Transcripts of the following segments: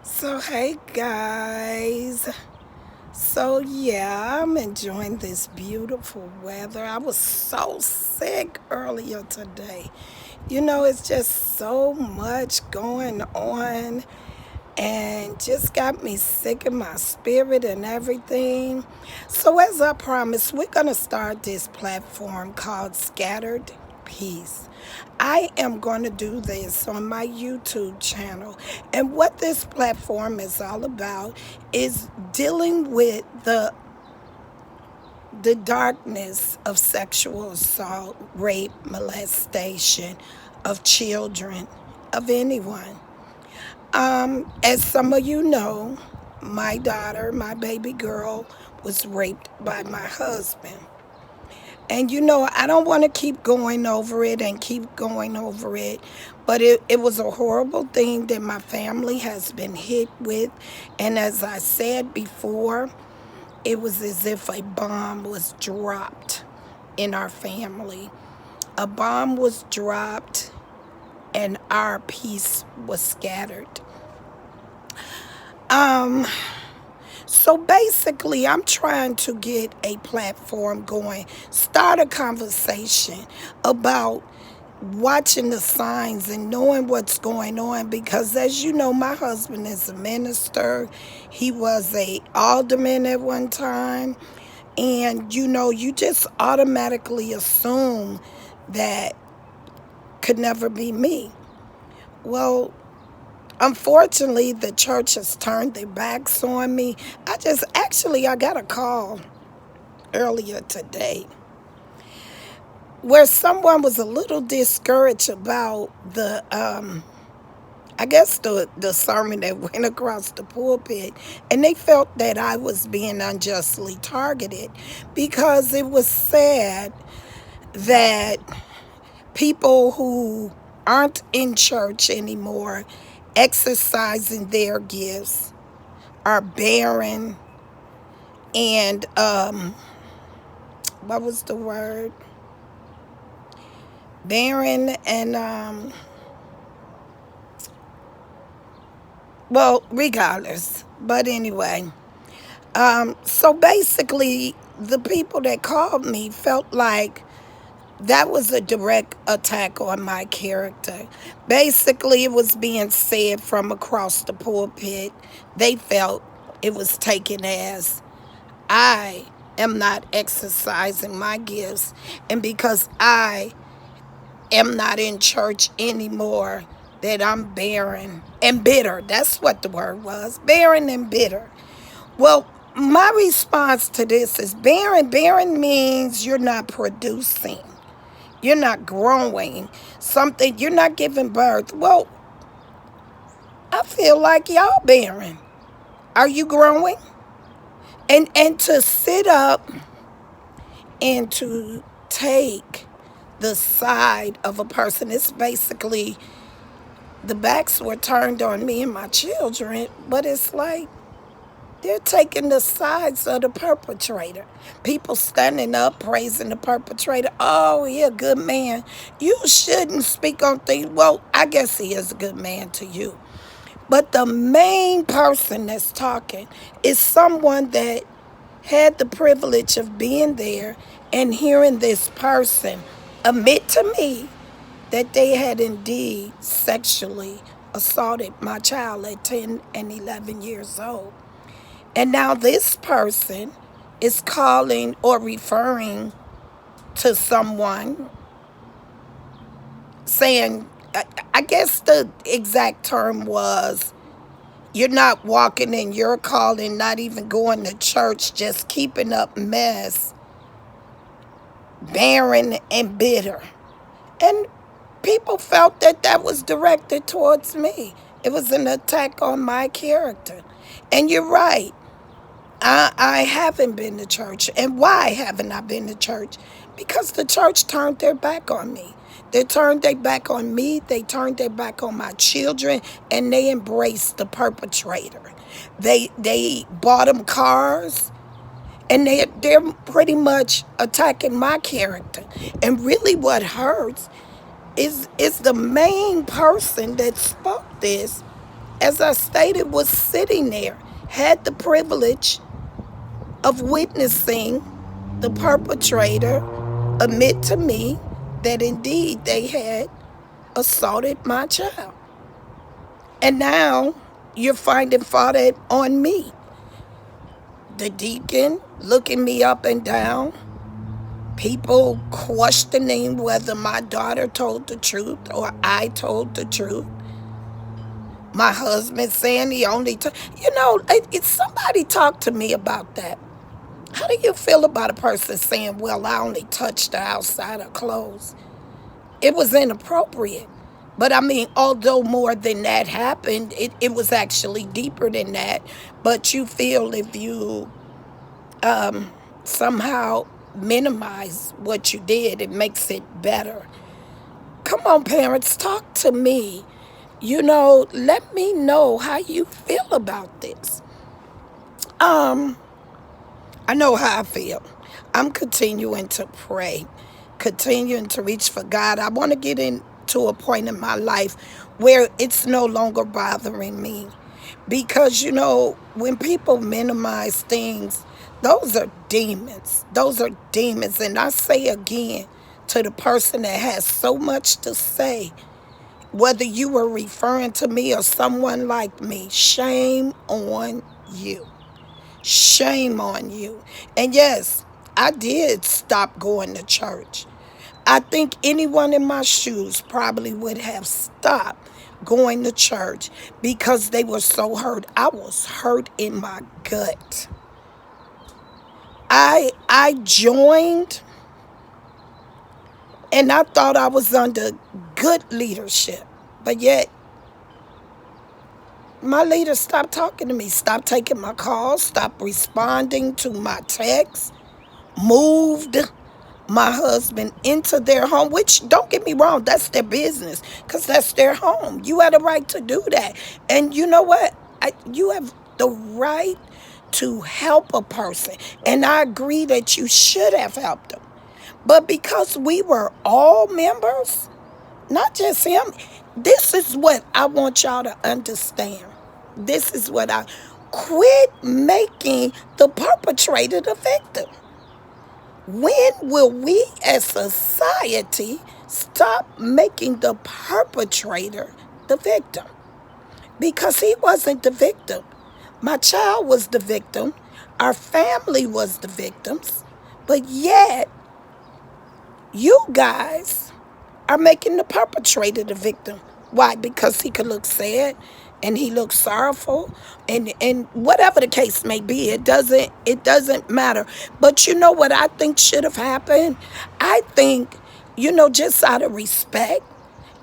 So, hey guys. I'm enjoying this beautiful weather. I was so sick earlier today. It's just so much going on and just got me sick in my spirit and everything. So, as I promised, we're going to start this platform called Scattered Peace. I am going to do this on my YouTube channel. And what this platform is all about is dealing with the darkness of sexual assault, rape, molestation of children, of anyone. As some of you know, my daughter, my baby girl, was raped by my husband. And I don't want to keep going over it and keep going over it, but it was a horrible thing that my family has been hit with. And as I said before, it was as if a bomb was dropped in our family. A bomb was dropped and our peace was scattered. Um, So basically, I'm trying to get a platform going, start a conversation about watching the signs and knowing what's going on, because as you know, my husband is a minister. He was a alderman at one time, and you just automatically assume that could never be me. Well, unfortunately, the church has turned their backs on me. I got a call earlier today where someone was a little discouraged about the sermon that went across the pulpit, and they felt that I was being unjustly targeted because it was said that people who aren't in church anymore exercising their gifts are barren and what was the word? Barren and well, regardless. But anyway, so basically the people that called me felt like that was a direct attack on my character. Basically, it was being said from across the pulpit. They felt it was taken as I am not exercising my gifts, and because I am not in church anymore, that I'm barren and bitter. That's what the word was, barren and bitter. Well, my response to this is barren. Barren means you're not producing, you're not growing something, you're not giving birth. Well, I feel like y'all barren. Are you growing? And to sit up and to take the side of a person, it's basically the backs were turned on me and my children, but it's like they're taking the sides of the perpetrator. People standing up praising the perpetrator. Oh, he a good man. You shouldn't speak on things. Well, I guess he is a good man to you. But the main person that's talking is someone that had the privilege of being there and hearing this person admit to me that they had indeed sexually assaulted my child at 10 and 11 years old. And now this person is calling or referring to someone saying, I guess the exact term was, you're not walking in your calling, not even going to church, just keeping up mess, barren and bitter. And people felt that that was directed towards me. It was an attack on my character. And you're right. I haven't been to church. And why haven't I been to church? Because the church turned their back on me. They turned their back on me. They turned their back on my children, and they embraced the perpetrator. They bought them cars, and they're pretty much attacking my character. And really, what hurts is the main person that spoke this as I stated, was sitting there, had the privilege of witnessing the perpetrator admit to me that indeed they had assaulted my child. And now you're finding fault on me. The deacon looking me up and down, people questioning whether my daughter told the truth or I told the truth. My husband saying he only took, somebody talked to me about that. How do you feel about a person saying, well, I only touched her outside her clothes? It was inappropriate. But I mean, although more than that happened, it was actually deeper than that. But you feel if you somehow minimize what you did, it makes it better. Come on, parents, talk to me. Let me know how you feel about this. I know how I feel. I'm continuing to pray, continuing to reach for God. I want to get into a point in my life where it's no longer bothering me. Because, when people minimize things, those are demons. Those are demons. And I say again to the person that has so much to say, whether you were referring to me or someone like me, shame on you. Shame on you. And yes, I did stop going to church. I think anyone in my shoes probably would have stopped going to church because they were so hurt. I was hurt in my gut. I joined and I thought I was under good leadership. But yet my leader stopped talking to me, stopped taking my calls, stopped responding to my texts, moved my husband into their home, which, don't get me wrong, that's their business because that's their home. You had a right to do that. And you know what? You have the right to help a person. And I agree that you should have helped them. But because we were all members, not just him, this is what I want y'all to understand. This is what I quit making the perpetrator the victim. When will we as society stop making the perpetrator the victim? Because he wasn't the victim. My child was the victim. Our family was the victims. But yet, you guys are making the perpetrator the victim. Why? Because he could look sad and he looks sorrowful and whatever the case may be, it doesn't matter. But you know what I think should have happened? I think, just out of respect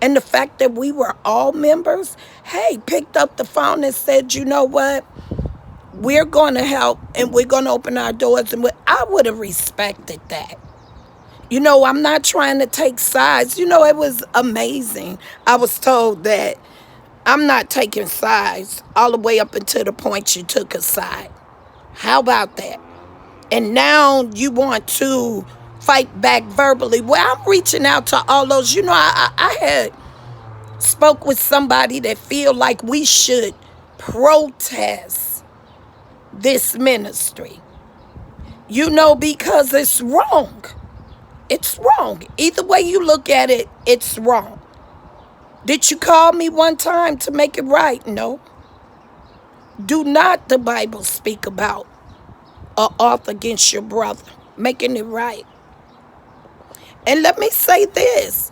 and the fact that we were all members, hey, picked up the phone and said, you know what? We're going to help and we're going to open our doors. And I would have respected that. I'm not trying to take sides. It was amazing. I was told that I'm not taking sides all the way up until the point you took a side. How about that? And now you want to fight back verbally. Well, I'm reaching out to all those. I had spoke with somebody that feel like we should protest this ministry. Because it's wrong. It's wrong. Either way you look at it, it's wrong. Did you call me one time to make it right? No. Do not, the Bible, speak about or off against your brother, making it right. And let me say this.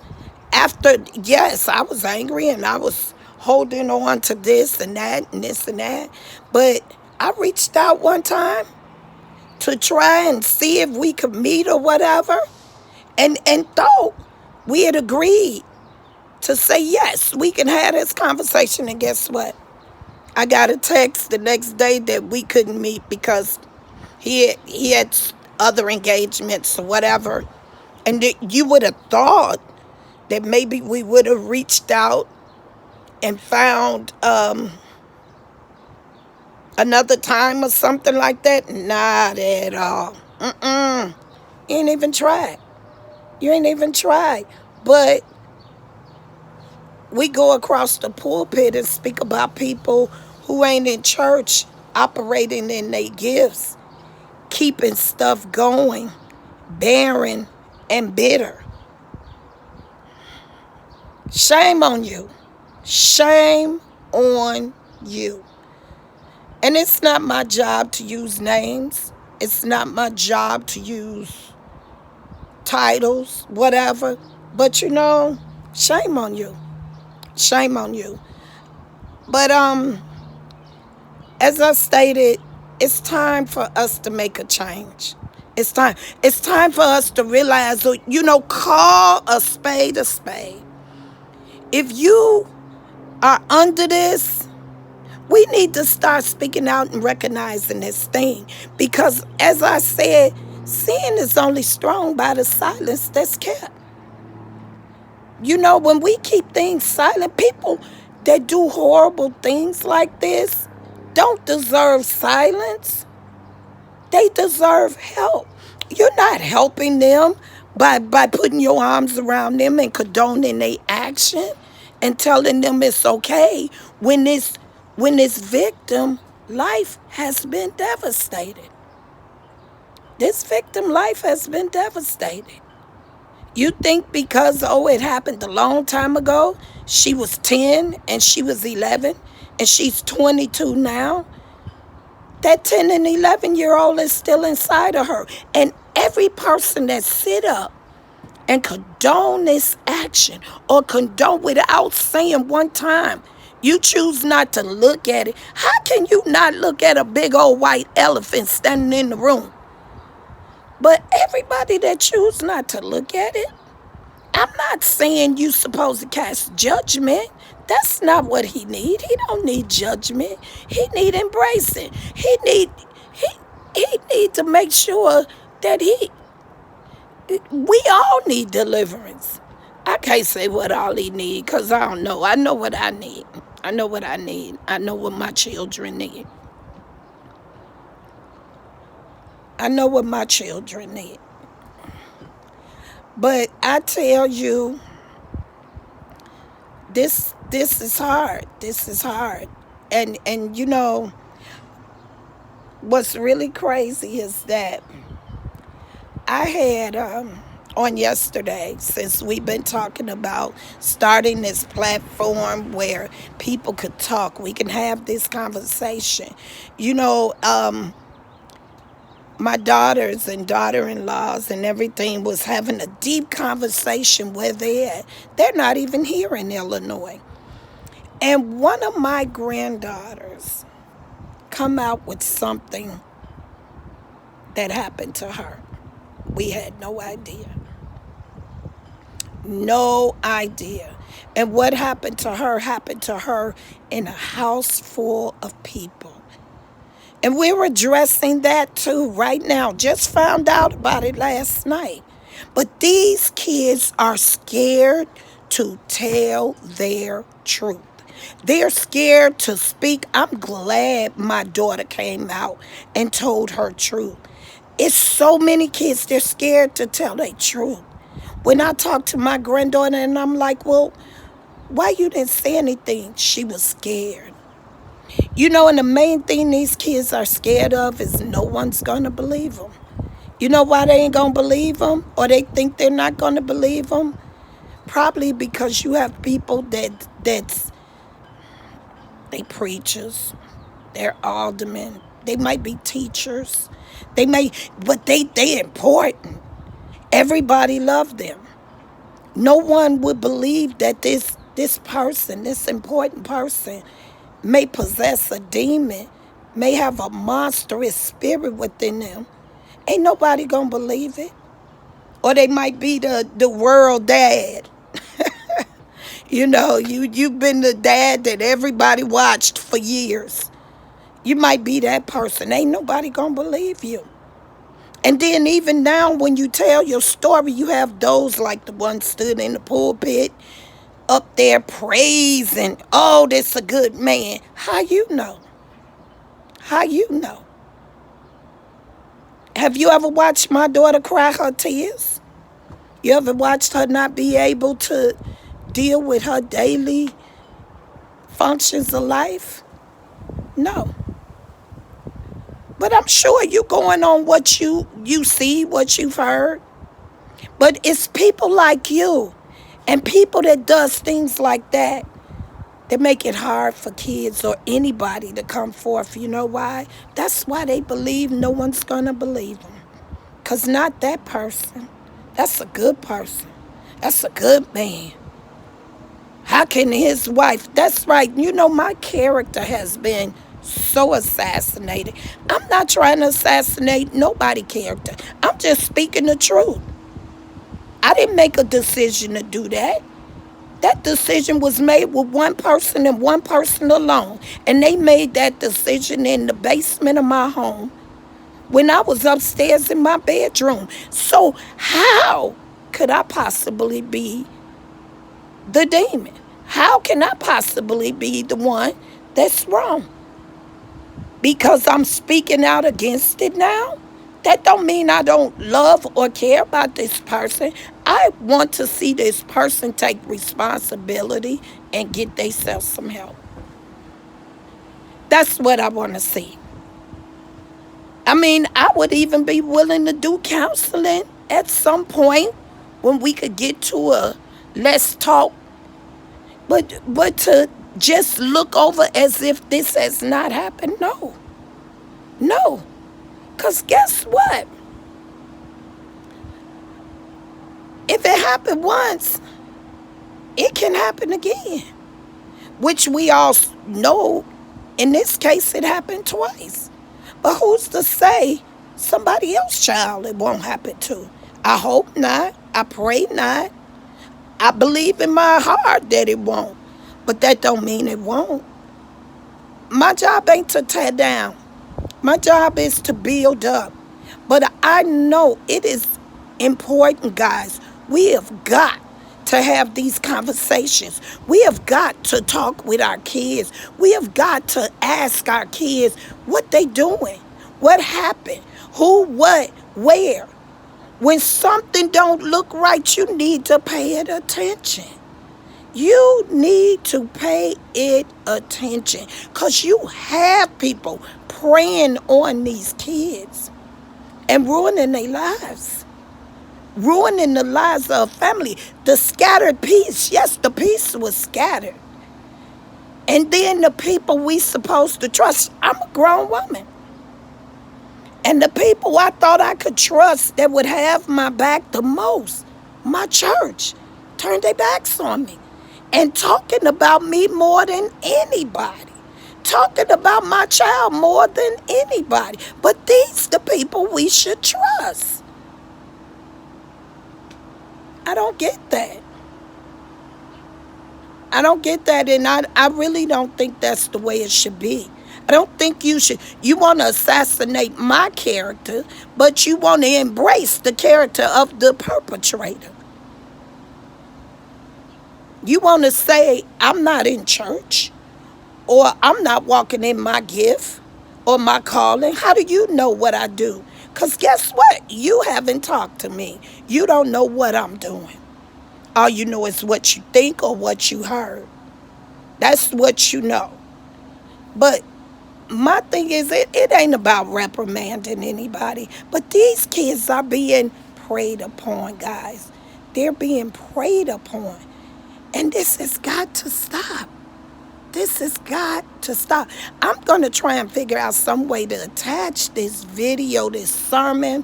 Yes, I was angry and I was holding on to this and that and this and that. But I reached out one time to try and see if we could meet or whatever. And thought we had agreed to say, yes, we can have this conversation. And guess what? I got a text the next day that we couldn't meet because he had other engagements or whatever. And you would have thought that maybe we would have reached out and found another time or something like that. Not at all. You ain't even tried. You ain't even tried. But we go across the pulpit and speak about people who ain't in church operating in their gifts, keeping stuff going, barren and bitter. Shame on you. Shame on you. And it's not my job to use names. It's not my job to use titles, whatever. But shame on you. Shame on you. But as I stated, it's time for us to make a change. It's time. It's time for us to realize, call a spade a spade. If you are under this, we need to start speaking out and recognizing this thing. Because as I said, sin is only strong by the silence that's kept. When we keep things silent, people that do horrible things like this don't deserve silence. They deserve help. You're not helping them by putting your arms around them and condoning their action and telling them it's okay when this victim life has been devastated. This victim life has been devastated. You think because, it happened a long time ago, she was 10 and she was 11 and she's 22 now, that 10 and 11-year-old is still inside of her. And every person that sit up and condone this action or condone without saying one time, you choose not to look at it. How can you not look at a big old white elephant standing in the room? But everybody that choose not to look at it, I'm not saying you supposed to cast judgment. That's not what he need. He don't need judgment. He need embracing. He need to make sure that we all need deliverance. I can't say what all he need because I don't know. I know what I need. I know what I need. I know what my children need. I know what my children need. But I tell you, this is hard. This is hard. And what's really crazy is that I had on yesterday, since we've been talking about starting this platform where people could talk, we can have this conversation. My daughters and daughter-in-laws and everything was having a deep conversation where they're not even here in Illinois. And one of my granddaughters come out with something that happened to her. We had no idea. No idea. And what happened to her in a house full of people. And we're addressing that too right now. Just found out about it last night. But these kids are scared to tell their truth. They're scared to speak. I'm glad my daughter came out and told her truth. It's so many kids, they're scared to tell their truth. When I talk to my granddaughter and I'm like, well, why you didn't say anything? She was scared. And the main thing these kids are scared of is no one's going to believe them. You know why they ain't going to believe them? Or they think they're not going to believe them? Probably because you have people that's they preachers, they're aldermen, they might be teachers, but they important. Everybody love them. No one would believe that this person, this important person, may possess a demon, may have a monstrous spirit within them. Ain't nobody gonna believe it. Or they might be the world dad. You've been the dad that everybody watched for years. You might be that person. Ain't nobody gonna believe you. And then even now when you tell your story, you have those like the one stood in the pulpit up there praising, oh, this a good man. How you know? How you know? Have you ever watched my daughter cry her tears? You ever watched her not be able to deal with her daily functions of life? No. But I'm sure you going on what you see, what you've heard. But it's people like you and people that does things like that make it hard for kids or anybody to come forth. You know why? That's why they believe no one's going to believe them. Because not that person. That's a good person. That's a good man. How can his wife? That's right. You know, my character has been so assassinated. I'm not trying to assassinate nobody's character. I'm just speaking the truth. I didn't make a decision to do that. That decision was made with one person and one person alone. And they made that decision in the basement of my home when I was upstairs in my bedroom. So how could I possibly be the demon? How can I possibly be the one that's wrong? Because I'm speaking out against it now? That don't mean I don't love or care about this person. I want to see this person take responsibility and get themselves some help. That's what I want to see. I mean, I would even be willing to do counseling at some point when we could get to a let's talk. But to just look over as if this has not happened, no. No. Because guess what? If it happened once, it can happen again. Which we all know, in this case, it happened twice. But who's to say somebody else's child it won't happen to? I hope not. I pray not. I believe in my heart that it won't. But that don't mean it won't. My job ain't to tear down. My job is to build up. But I know it is important, guys. We have got to have these conversations. We have got to talk with our kids. We have got to ask our kids what they doing, what happened, who, what, where. When something don't look right, you need to pay it attention. You need to pay it attention because you have people preying on these kids and ruining their lives, ruining the lives of family. The scattered peace, yes, the peace was scattered. And then the people we supposed to trust. I'm a grown woman. And the people I thought I could trust that would have my back the most, my church, turned their backs on me. And talking about me more than anybody. Talking about my child more than anybody. But these the people we should trust. I don't get that. I don't get that, and I really don't think that's the way it should be. I don't think you want to assassinate my character, but you want to embrace the character of the perpetrator. You want to say, I'm not in church, or I'm not walking in my gift, or my calling. How do you know what I do? Because guess what? You haven't talked to me. You don't know what I'm doing. All you know is what you think or what you heard. That's what you know. But my thing is, it ain't about reprimanding anybody. But these kids are being preyed upon, guys. They're being preyed upon. And this has got to stop. This has got to stop. I'm going to try and figure out some way to attach this video, this sermon.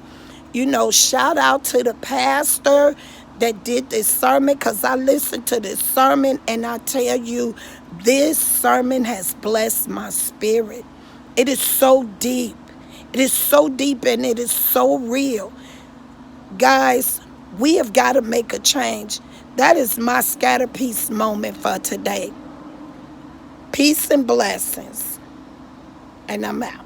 You know, shout out to the pastor that did this sermon, because I listened to this sermon and I tell you, this sermon has blessed my spirit. It is so deep. It is so deep and it is so real. Guys, we have got to make a change. That is my scatter peace moment for today. Peace and blessings. And I'm out.